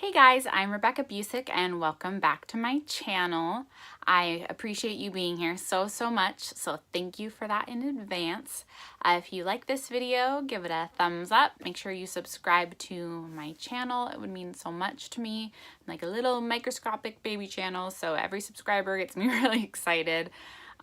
Hey guys, I'm Rebecca Busick and welcome back to my channel. I appreciate you being here so much, so thank you for that in advance. If you like this video, give it a thumbs up. Make sure you subscribe to my channel. It would mean so much to me. I'm like a little microscopic baby channel, so every subscriber gets me really excited.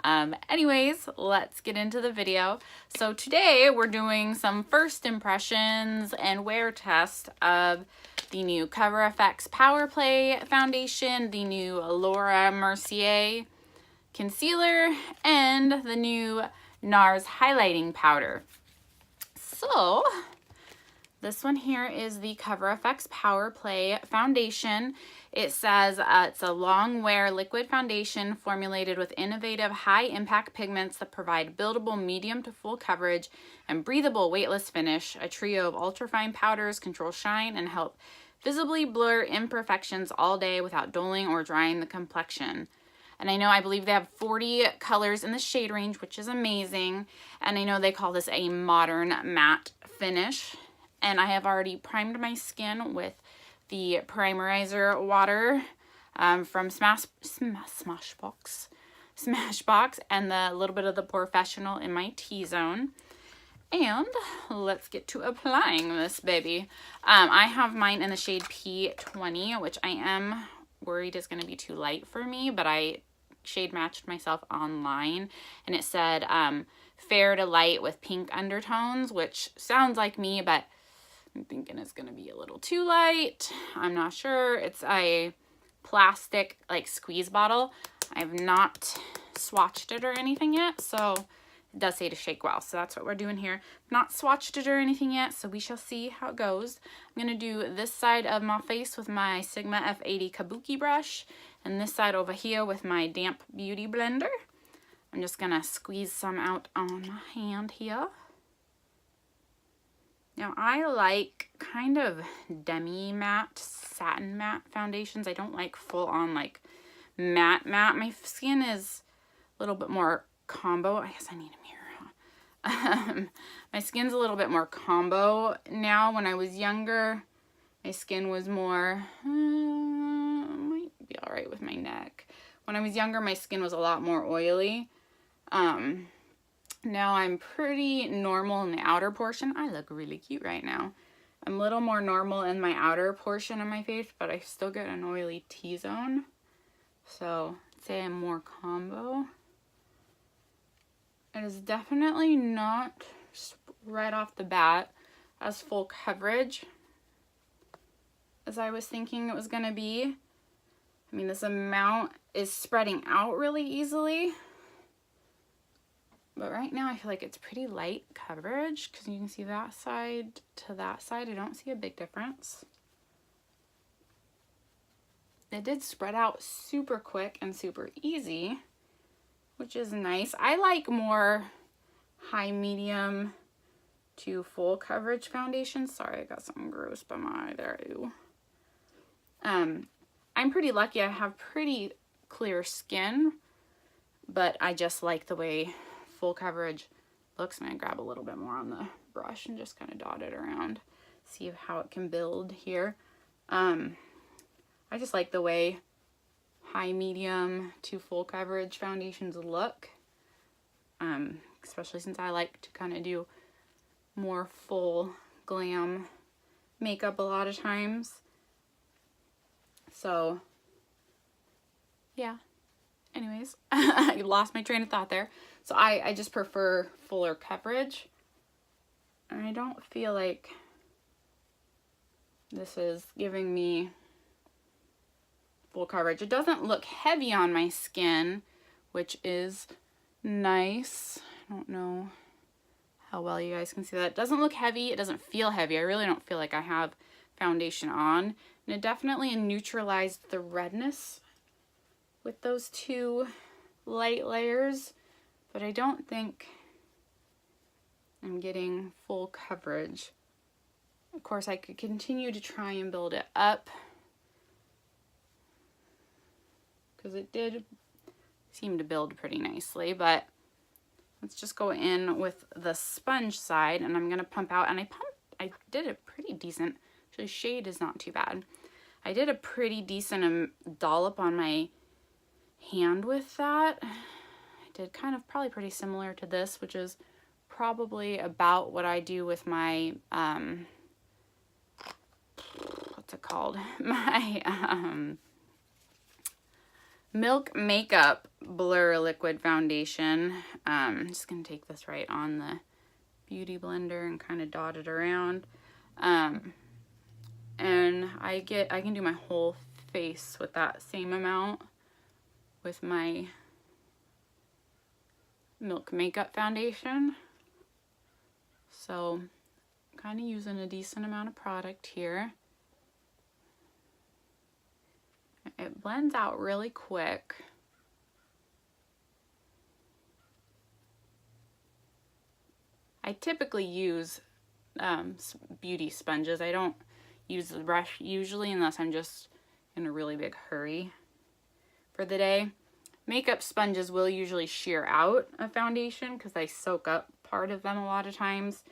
Anyways, let's get into the video. So today we're doing some first impressions and wear test of the new CoverFx Power Play foundation, the new Laura Mercier concealer, and the new NARS highlighting powder. So this one here is the CoverFx Power Play foundation. It says it's a long wear liquid foundation formulated with innovative high impact pigments that provide buildable medium to full coverage and breathable weightless finish. A trio of ultrafine powders control shine and help visibly blur imperfections all day without dulling or drying the complexion. And I believe they have 40 colors in the shade range, which is amazing. And I know they call this a modern matte finish. And I have already primed my skin with the primerizer water from Smashbox and the little bit of the Professional in my T-zone. And let's get to applying this baby. I have mine in the shade P20, which I am worried is going to be too light for me, but I shade matched myself online and it said fair to light with pink undertones, which sounds like me, but I'm thinking it's going to be a little too light. I'm not sure. It's a plastic like squeeze bottle. I have not swatched it or anything yet, so it does say to shake well, so that's what we're doing here. Not swatched it or anything yet, so we shall see how it goes. I'm going to do this side of my face with my Sigma F80 Kabuki brush, and this side over here with my damp beauty blender. I'm just going to squeeze some out on my hand here. Now I like kind of demi-matte, satin matte foundations. I don't like full-on like matte. My skin is a little bit more combo. I guess I need a mirror, huh? My skin's a little bit more combo now. When I was younger, my skin was more, might be all right with my neck. When I was younger, my skin was a lot more oily. Now I'm pretty normal in the outer portion. I look really cute right now. I'm a little more normal in my outer portion of my face, but I still get an oily T-zone. So I'd say I'm more combo. It is definitely not right off the bat as full coverage as I was thinking it was going to be. I mean, this amount is spreading out really easily. But right now I feel like it's pretty light coverage because you can see that side to that side. I don't see a big difference. It did spread out super quick and super easy, which is nice. I like more high medium to full coverage foundations. Sorry, I got something gross by my eye there. Ew. I'm pretty lucky. I have pretty clear skin, but I just like the way full coverage looks. I'm gonna grab a little bit more on the brush and just kind of dot it around, see how it can build here. I just like the way high medium to full coverage foundations look, especially since I like to kind of do more full glam makeup a lot of times. So yeah, anyways, I lost my train of thought there. So I just prefer fuller coverage. And I don't feel like this is giving me full coverage. It doesn't look heavy on my skin, which is nice. I don't know how well you guys can see that. It doesn't look heavy. It doesn't feel heavy. I really don't feel like I have foundation on. And it definitely neutralized the redness with those two light layers. But I don't think I'm getting full coverage. Of course, I could continue to try and build it up because it did seem to build pretty nicely, but let's just go in with the sponge side and I'm going to pump out, and I did a pretty decent, actually shade is not too bad. I did a pretty decent dollop on my hand with that. I did kind of probably pretty similar to this, which is probably about what I do with my, what's it called? My Milk Makeup Blur Liquid Foundation. I'm just going to take this right on the Beauty Blender and kind of dot it around. And I can do my whole face with that same amount with my Milk Makeup Foundation. So I'm kind of using a decent amount of product here. It blends out really quick. I typically use beauty sponges. I don't use the brush usually unless I'm just in a really big hurry for the day. Makeup sponges will usually shear out a foundation because they soak up part of them a lot of times.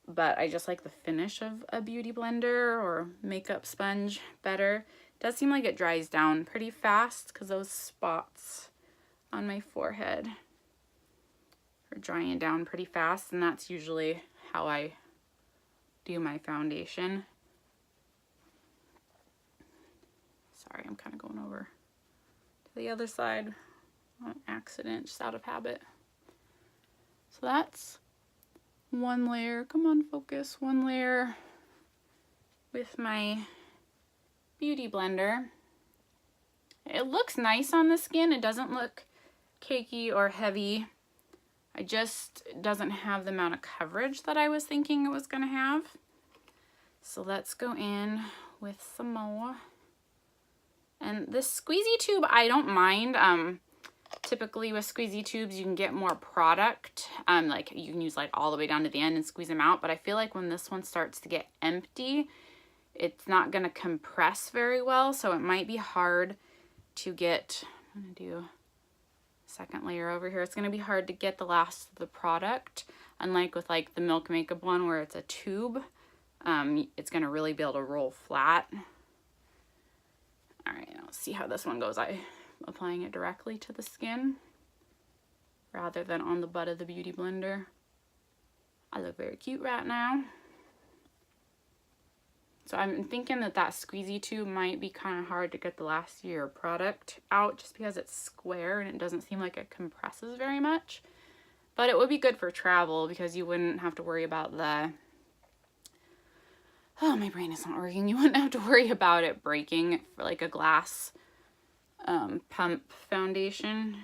But I just like the finish of a beauty blender or makeup sponge better. It does seem like it dries down pretty fast because those spots on my forehead are drying down pretty fast, and that's usually how I do my foundation. Sorry, I'm kind of going over to the other side on accident, just out of habit. So that's one layer. Come on, focus. One layer with my Beauty Blender. It looks nice on the skin. It doesn't look cakey or heavy. It just doesn't have the amount of coverage that I was thinking it was going to have. So let's go in with some more. And this squeezy tube, I don't mind. Typically with squeezy tubes, you can get more product. Like you can use like all the way down to the end and squeeze them out. But I feel like when this one starts to get empty, it's not going to compress very well. So it might be hard to get, I'm going to do a second layer over here. It's going to be hard to get the last of the product. Unlike with like the Milk Makeup one where it's a tube, it's going to really be able to roll flat. All right, let's see how this one goes. I'm applying it directly to the skin rather than on the butt of the Beauty Blender. I look very cute right now. So I'm thinking that that squeezy tube might be kind of hard to get the last year product out just because it's square and it doesn't seem like it compresses very much. But it would be good for travel because you wouldn't have to worry about the... Oh, my brain is not working. You wouldn't have to worry about it breaking for like a glass pump foundation.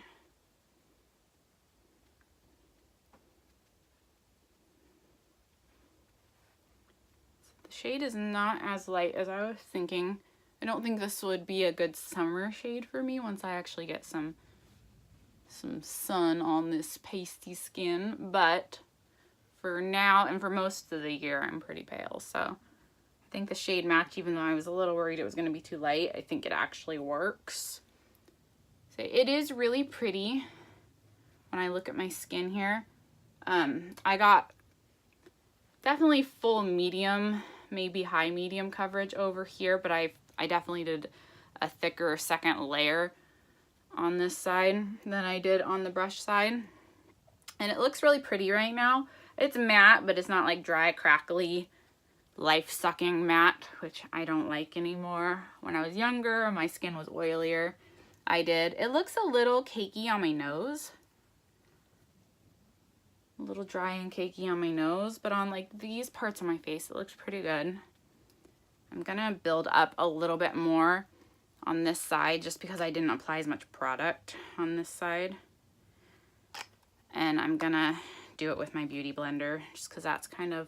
The shade is not as light as I was thinking. I don't think this would be a good summer shade for me once I actually get some sun on this pasty skin, but for now and for most of the year I'm pretty pale, so I think the shade match, even though I was a little worried it was going to be too light, I think it actually works. So it is really pretty when I look at my skin here. I got definitely full medium, maybe high medium coverage over here, but I definitely did a thicker second layer on this side than I did on the brush side. And it looks really pretty right now. It's matte, but it's not like dry, crackly, life-sucking matte, which I don't like anymore. When I was younger, my skin was oilier. It looks a little cakey on my nose. A little dry and cakey on my nose, but on like these parts of my face, it looks pretty good. I'm gonna build up a little bit more on this side just because I didn't apply as much product on this side. And I'm gonna do it with my Beauty Blender just because that's kind of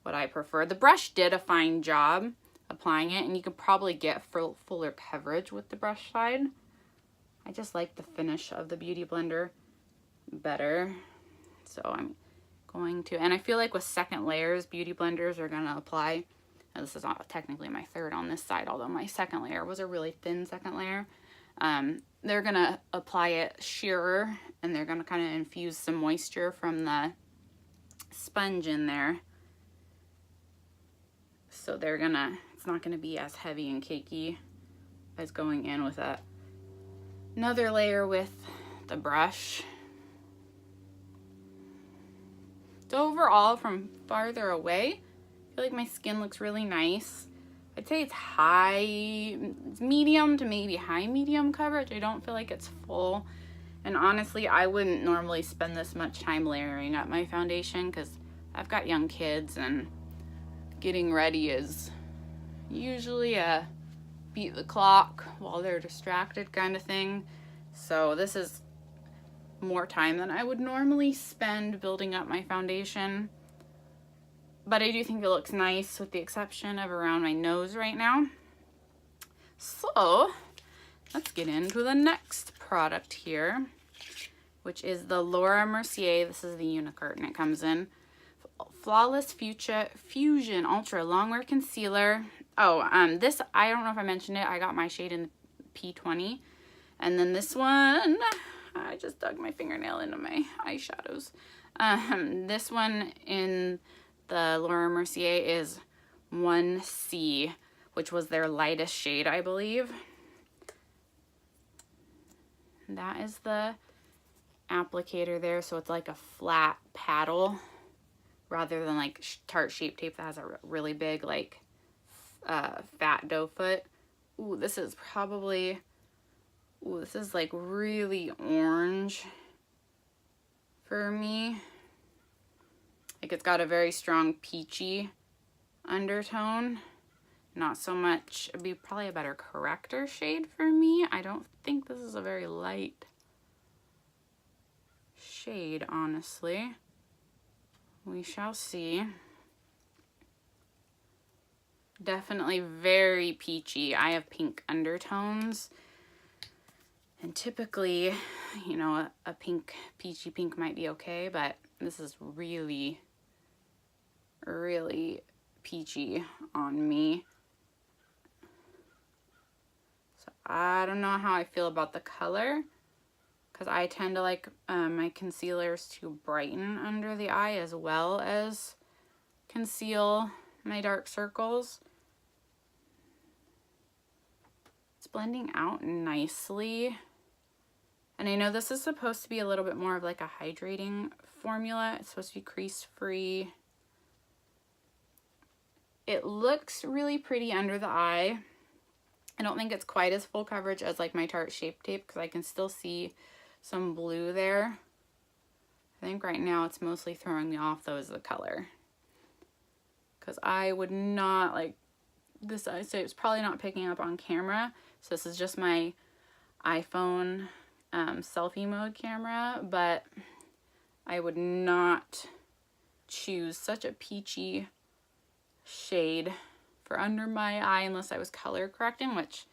what I prefer. The brush did a fine job applying it, and you could probably get fuller coverage with the brush side. I just like the finish of the Beauty Blender better. So I'm going to, and I feel like with second layers, Beauty Blenders are gonna apply, and this is not technically my third on this side, although my second layer was a really thin second layer. They're gonna apply it sheerer, and they're gonna kind of infuse some moisture from the sponge in there. So they're gonna it's not going to be as heavy and cakey as going in with another layer with the brush. So overall, from farther away, I feel like my skin looks really nice. I'd say it's medium to maybe high medium coverage. I don't feel like it's full. And honestly, I wouldn't normally spend this much time layering up my foundation because I've got young kids and getting ready is usually a beat the clock while they're distracted kind of thing. So this is more time than I would normally spend building up my foundation. But I do think it looks nice with the exception of around my nose right now. So let's get into the next product here, which is the Laura Mercier. This is the unicorn it comes in. Flawless Fusion Ultra Longwear Concealer. Oh, this, I don't know if I mentioned it. I got my shade in P20. And then this one, I just dug my fingernail into my eyeshadows. This one in the Laura Mercier is 1C, which was their lightest shade, I believe. That is the applicator there, so it's like a flat paddle rather than like Tarte Shape Tape that has a really big like fat doe foot. Ooh, this is probably, ooh, this is like really orange for me. Like it's got a very strong peachy undertone. Not so much, it'd be probably a better corrector shade for me. I don't think this is a very light shade, honestly. We shall see. Definitely very peachy. I have pink undertones. And typically, you know, a pink, peachy pink might be okay, but this is really, really peachy on me. So I don't know how I feel about the color, because I tend to like my concealers to brighten under the eye as well as conceal my dark circles. It's blending out nicely. And I know this is supposed to be a little bit more of like a hydrating formula. It's supposed to be crease free. It looks really pretty under the eye. I don't think it's quite as full coverage as like my Tarte Shape Tape because I can still see some blue there. I think right now it's mostly throwing me off though is the color. Because I would not like this, I say it's probably not picking up on camera. So this is just my iPhone selfie mode camera, but I would not choose such a peachy shade for under my eye unless I was color correcting, which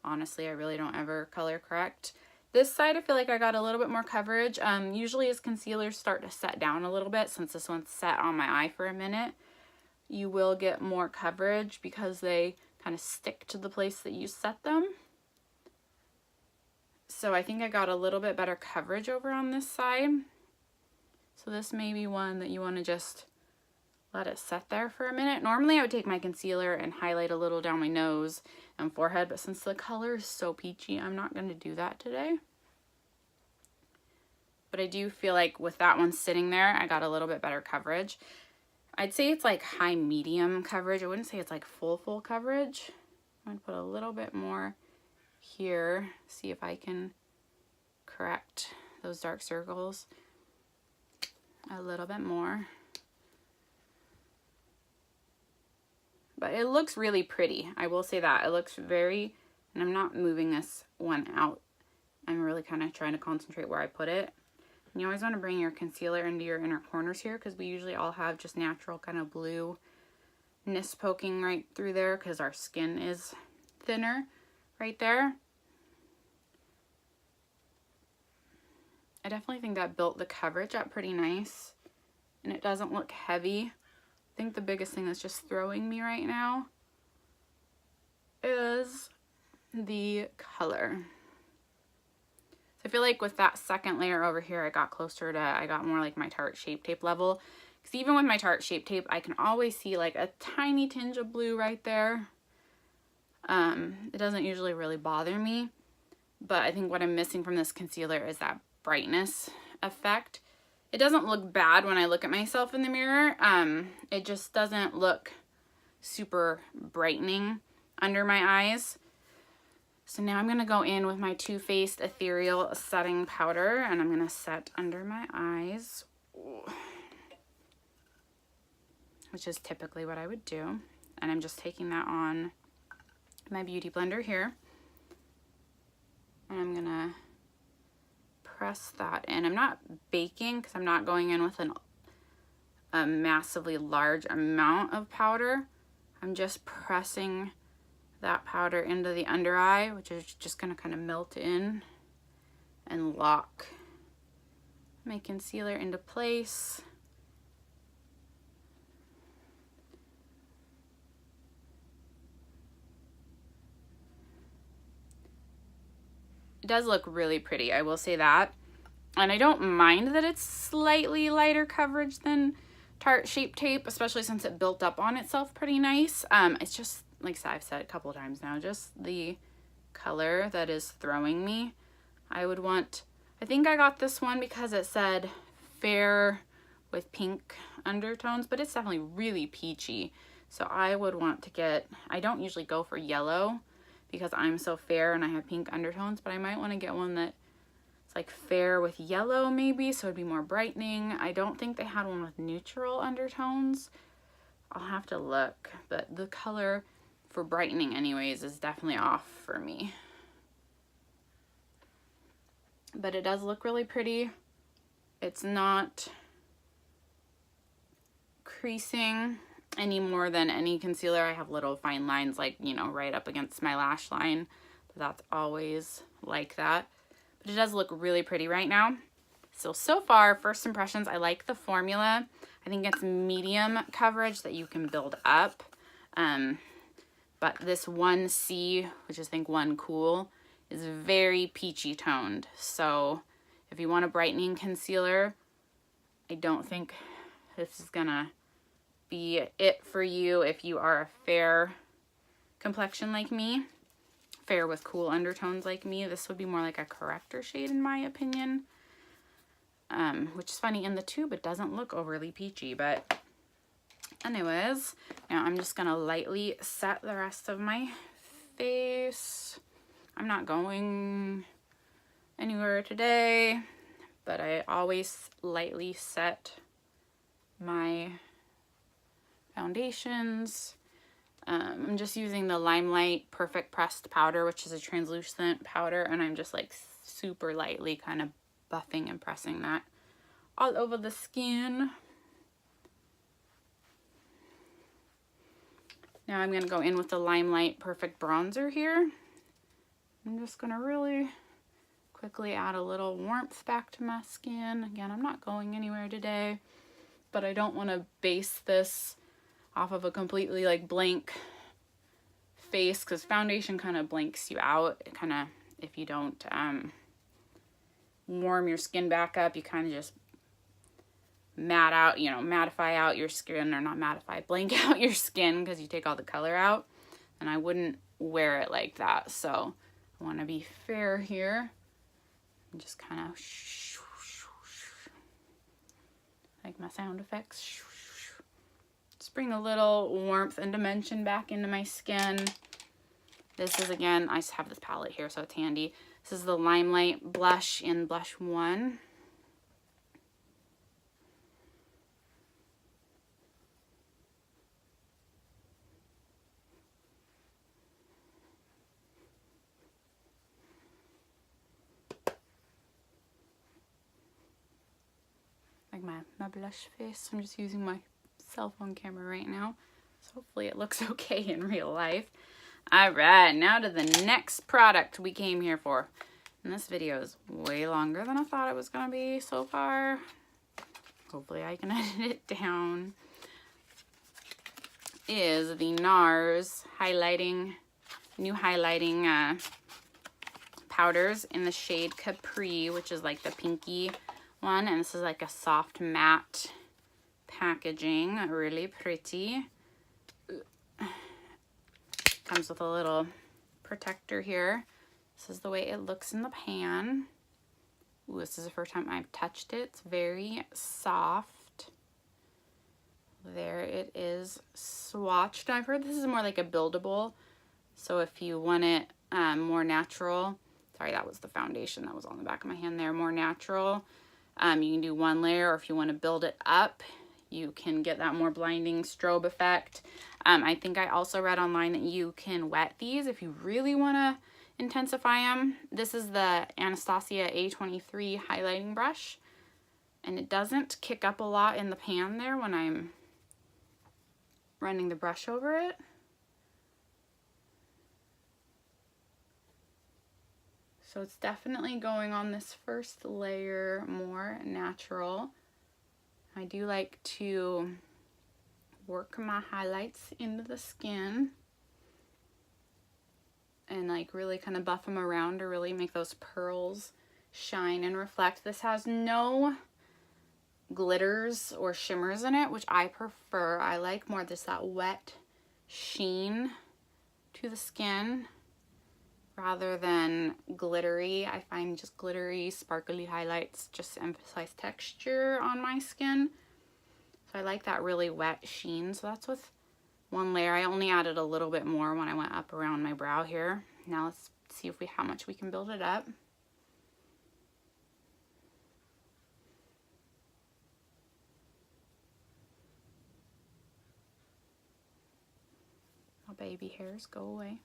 honestly I really don't ever color correct. This side I feel like I got a little bit more coverage. Usually as concealers start to set down a little bit, since this one's set on my eye for a minute, you will get more coverage because they kind of stick to the place that you set them. So I think I got a little bit better coverage over on this side. So this may be one that you want to just let it set there for a minute. Normally I would take my concealer and highlight a little down my nose and forehead, but since the color is so peachy, I'm not going to do that today. But I do feel like with that one sitting there, I got a little bit better coverage. I'd say it's like high medium coverage. I wouldn't say it's like full coverage. I'm going to put a little bit more here, see if I can correct those dark circles a little bit more. But it looks really pretty. I will say that. It looks very, and I'm not moving this one out. I'm really kind of trying to concentrate where I put it. And you always want to bring your concealer into your inner corners here because we usually all have just natural kind of blueness poking right through there because our skin is thinner right there. I definitely think that built the coverage up pretty nice and it doesn't look heavy. I think the biggest thing that's just throwing me right now is the color. So I feel like with that second layer over here, I got closer to, I got more like my Tarte Shape Tape level. Because even with my Tarte Shape Tape, I can always see like a tiny tinge of blue right there. It doesn't usually really bother me, but I think what I'm missing from this concealer is that brightness effect. It doesn't look bad when I look at myself in the mirror. It just doesn't look super brightening under my eyes. So now I'm going to go in with my Too Faced Ethereal Setting Powder, and I'm going to set under my eyes, which is typically what I would do. And I'm just taking that on my beauty blender here. And I'm going to press that in. I'm not baking because I'm not going in with a massively large amount of powder. I'm just pressing that powder into the under eye, which is just going to kind of melt in and lock my concealer into place. It does look really pretty, I will say that. And I don't mind that it's slightly lighter coverage than Tarte Shape Tape, especially since it built up on itself pretty nice. It's just, like I've said a couple of times now, just the color that is throwing me. I think I got this one because it said fair with pink undertones, but it's definitely really peachy. So I would want to get, I don't usually go for yellow because I'm so fair and I have pink undertones, but I might want to get one that it's like fair with yellow maybe, so it'd be more brightening. I don't think they had one with neutral undertones. I'll have to look, but the color for brightening anyways is definitely off for me. But it does look really pretty. It's not creasing any more than any concealer. I have little fine lines, like, you know, right up against my lash line, but that's always like that. But it does look really pretty right now. So far, first impressions, I like the formula. I think it's medium coverage that you can build up. But this 1C, which is I think 1 Cool, is very peachy toned. So if you want a brightening concealer, I don't think this is gonna be it for you if you are a fair complexion like me, fair with cool undertones like me. This would be more like a corrector shade in my opinion, which is funny, in the tube it doesn't look overly peachy. But anyways, now I'm just gonna lightly set the rest of my face. I'm not going anywhere today, but I always lightly set my foundations. I'm just using the Limelight Perfect Pressed Powder, which is a translucent powder, and I'm just like super lightly kind of buffing and pressing that all over the skin. Now I'm going to go in with the Limelight Perfect Bronzer here. I'm just going to really quickly add a little warmth back to my skin. Again, I'm not going anywhere today, but I don't want to base this off of a completely like blank face, because foundation kind of blanks you out. It kind of, if you don't warm your skin back up, you kind of just matte out, you know, mattify out your skin, or not mattify, blank out your skin because you take all the color out. And I wouldn't wear it like that. So I want to be fair here and just kind of like my sound effects. Just bring a little warmth and dimension back into my skin. This is, again, I just have this palette here, so it's handy. This is the Limelight blush in Blush 1. Like my blush face. I'm just using my cell phone camera right now, so hopefully it looks okay in real life. All right, now to the next product we came here for. And this video is way longer than I thought it was gonna be so far. Hopefully I can edit it down. Is the NARS new highlighting powders in the shade Capri, which is like the pinky one, and this is like a soft matte packaging, really pretty. Comes with a little protector here. This is the way it looks in the pan. Ooh, this is the first time I've touched it. It's very soft. There it is swatched. I've heard this is more like a buildable. So if you want it more natural, sorry, that was the foundation that was on the back of my hand there, more natural, you can do one layer, or if you want to build it up, you can get that more blinding strobe effect. I think I also read online that you can wet these if you really want to intensify them. This is the Anastasia A23 highlighting brush, and it doesn't kick up a lot in the pan there when I'm running the brush over it. So it's definitely going on this first layer more natural. I do like to work my highlights into the skin and like really kind of buff them around to really make those pearls shine and reflect. This has no glitters or shimmers in it, which I prefer. I like more just that wet sheen to the skin rather than glittery. I find just glittery, sparkly highlights just emphasize texture on my skin. So I like that really wet sheen. So that's with one layer. I only added a little bit more when I went up around my brow here. Now let's see if how much we can build it up. Oh, baby hairs, go away.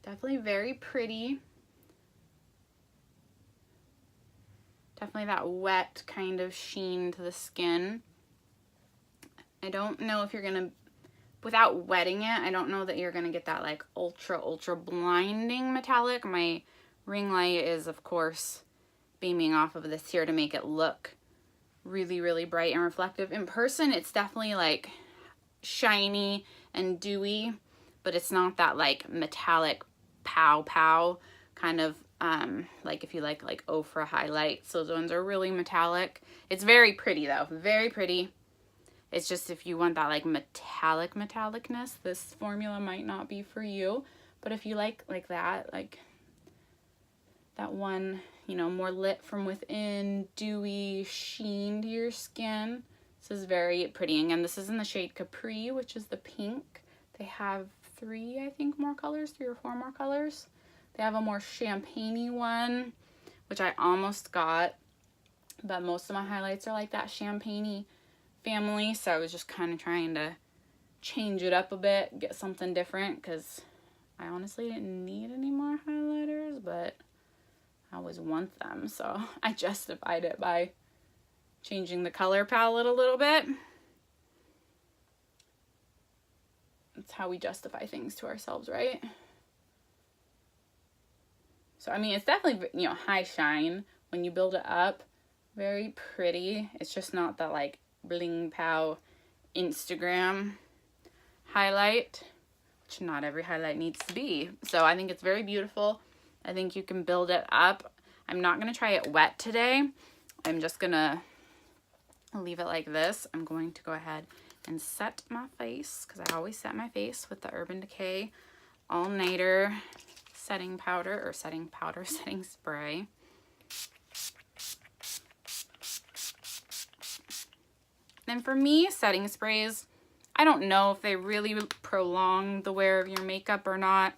Definitely very pretty. Definitely that wet kind of sheen to the skin. I don't know if you're gonna, without wetting it, I don't know that you're gonna get that like ultra blinding metallic. My ring light is of course beaming off of this here to make it look really bright and reflective. In person it's definitely like shiny and dewy, but it's not that like metallic pow kind of like if you like Ofra highlights. Those ones are really metallic. It's very pretty though, very pretty. It's just if you want that like metallicness, this formula might not be for you. But if you like that, like that one, you know, more lit from within, dewy sheen to your skin, this is very pretty. Again, this is in the shade Capri, which is the pink. They have three or four more colors. They have a more champagne-y one, which I almost got, but most of my highlights are like that champagne-y family, so I was just kind of trying to change it up a bit, get something different, because I honestly didn't need any more highlighters, but I always want them, so I justified it by changing the color palette a little bit. That's how we justify things to ourselves, right? So, I mean, it's definitely, you know, high shine when you build it up. Very pretty. It's just not the, like, bling pow Instagram highlight, which not every highlight needs to be. So, I think it's very beautiful. I think you can build it up. I'm not going to try it wet today. I'm just going to leave it like this. I'm going to go ahead and set my face, because I always set my face with the Urban Decay All Nighter setting spray. And for me, setting sprays, I don't know if they really prolong the wear of your makeup or not.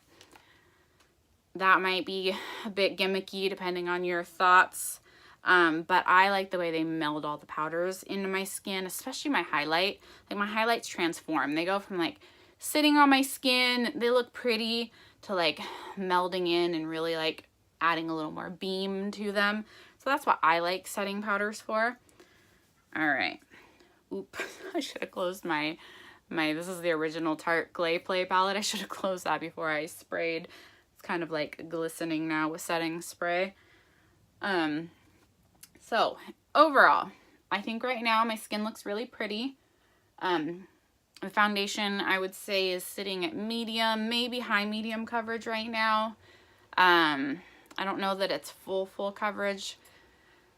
That might be a bit gimmicky depending on your thoughts. But I like the way they meld all the powders into my skin, especially my highlight. Like my highlights transform. They go from like sitting on my skin, they look pretty, to like melding in and really like adding a little more beam to them. So that's what I like setting powders for. All right. Oop, I should have closed my, this is the original Tarte Clay Play palette. I should have closed that before I sprayed. It's kind of like glistening now with setting spray. So overall, I think right now my skin looks really pretty. The foundation I would say is sitting at medium, maybe high medium coverage right now. I don't know that it's full coverage.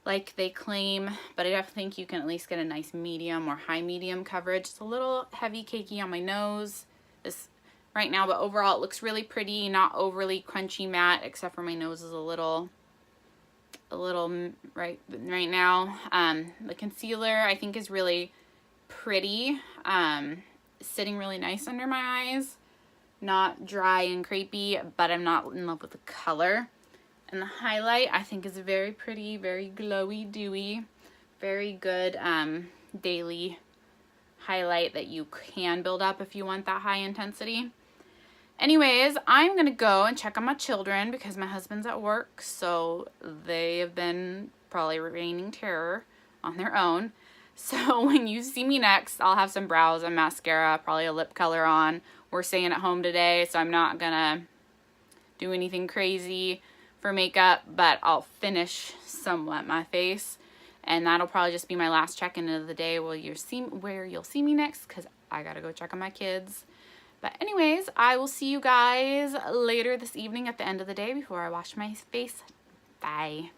like they claim, but I definitely think you can at least get a nice medium or high medium coverage. It's a little heavy cakey on my nose this right now, but overall it looks really pretty, not overly crunchy matte, except for my nose is a little right now. The concealer I think is really pretty, sitting really nice under my eyes, not dry and crepey, but I'm not in love with the color. And the highlight I think is very pretty, very glowy, dewy, very good daily highlight that you can build up if you want that high intensity. Anyways, I'm gonna go and check on my children because my husband's at work, so they have been probably raining terror on their own. So when you see me next, I'll have some brows and mascara, probably a lip color on. We're staying at home today, so I'm not gonna do anything crazy for makeup, but I'll finish somewhat my face, and that'll probably just be my last check-in of the day where you'll see me next, because I gotta go check on my kids. But anyways, I will see you guys later this evening at the end of the day before I wash my face. Bye.